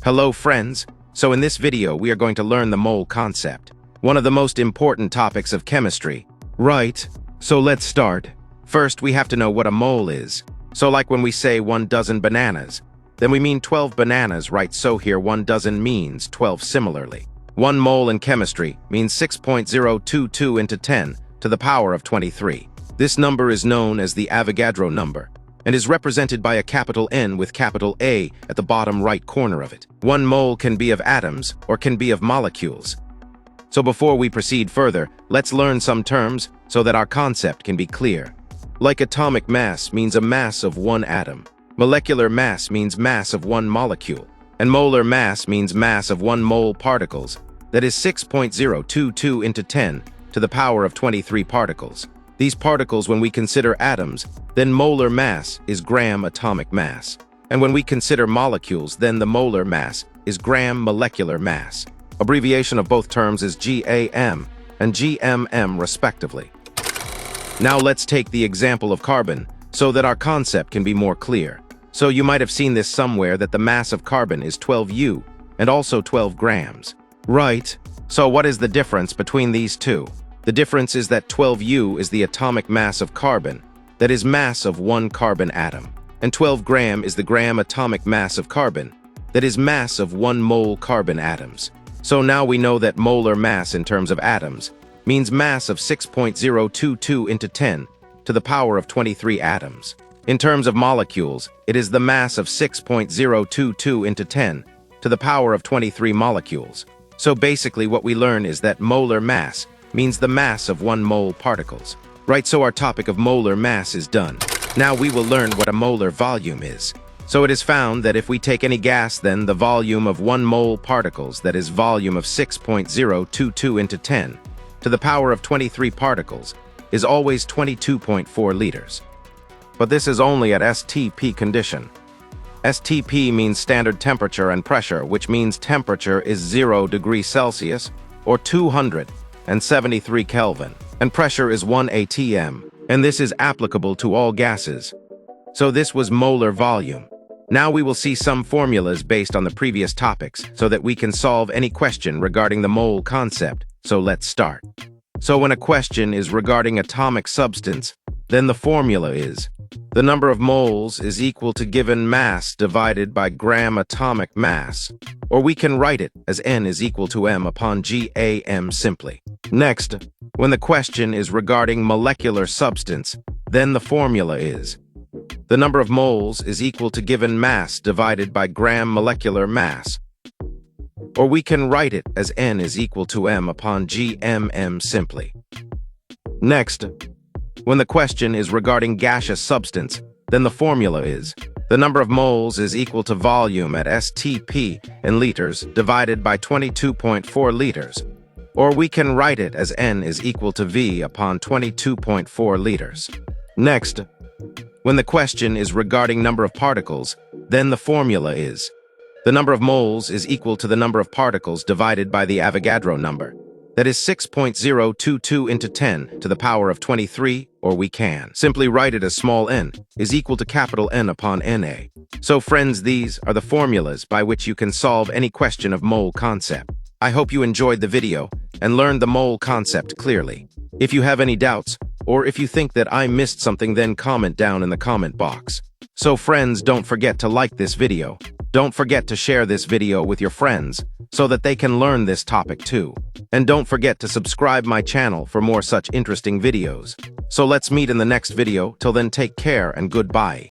Hello friends, so in this video we are going to learn the mole concept, one of the most important topics of chemistry. Right, so let's start. First we have to know what a mole is. So like when we say 1 dozen bananas, then we mean 12 bananas, right? So here 1 dozen means 12 similarly. 1 mole in chemistry means 6.022 into 10 to the power of 23. This number is known as the Avogadro number, and is represented by a capital N with capital A at the bottom right corner of it. 1 mole can be of atoms or can be of molecules. So before we proceed further, let's learn some terms so that our concept can be clear. Like atomic mass means a mass of 1 atom, molecular mass means mass of 1 molecule, and molar mass means mass of 1 mole particles, that is 6.022 into 10 to the power of 23 particles. These particles, when we consider atoms, then molar mass is gram atomic mass. And when we consider molecules, then the molar mass is gram molecular mass. Abbreviation of both terms is GAM and GMM respectively. Now let's take the example of carbon so that our concept can be more clear. So you might have seen this somewhere that the mass of carbon is 12U and also 12 grams. Right, so what is the difference between these two? The difference is that 12U is the atomic mass of carbon, that is mass of 1 carbon atom, and 12 gram is the gram atomic mass of carbon, that is mass of 1 mole carbon atoms. So now we know that molar mass in terms of atoms means mass of 6.022 into 10 to the power of 23 atoms. In terms of molecules, it is the mass of 6.022 into 10 to the power of 23 molecules. So basically what we learn is that molar mass means the mass of 1 mole particles. Right, so our topic of molar mass is done. Now we will learn what a molar volume is. So it is found that if we take any gas, then the volume of 1 mole particles, that is volume of 6.022 into 10 to the power of 23 particles, is always 22.4 liters. But this is only at STP condition. STP means standard temperature and pressure, which means temperature is 0 degrees Celsius or 273 Kelvin, and pressure is 1 atm, and this is applicable to all gases. So this was molar volume. Now we will see some formulas based on the previous topics so that we can solve any question regarding the mole concept. So let's start. So when a question is regarding atomic substance, then the formula is the number of moles is equal to given mass divided by gram atomic mass, or we can write it as N is equal to M upon GAM simply. Next, when the question is regarding molecular substance, then the formula is the number of moles is equal to given mass divided by gram molecular mass, or we can write it as N is equal to M upon GMM simply. Next, when the question is regarding gaseous substance, then the formula is the number of moles is equal to volume at STP in liters divided by 22.4 liters, or we can write it as N is equal to V upon 22.4 liters. Next, when the question is regarding number of particles, then the formula is the number of moles is equal to the number of particles divided by the Avogadro number, that is 6.022 into 10 to the power of 23, or we can simply write it as small n is equal to capital N upon Na. So friends, these are the formulas by which you can solve any question of mole concept. I hope you enjoyed the video and learned the mole concept clearly. If you have any doubts, or if you think that I missed something, then comment down in the comment box. So friends, don't forget to like this video. Don't forget to share this video with your friends so that they can learn this topic too. And don't forget to subscribe my channel for more such interesting videos. So let's meet in the next video. Till then, take care and goodbye.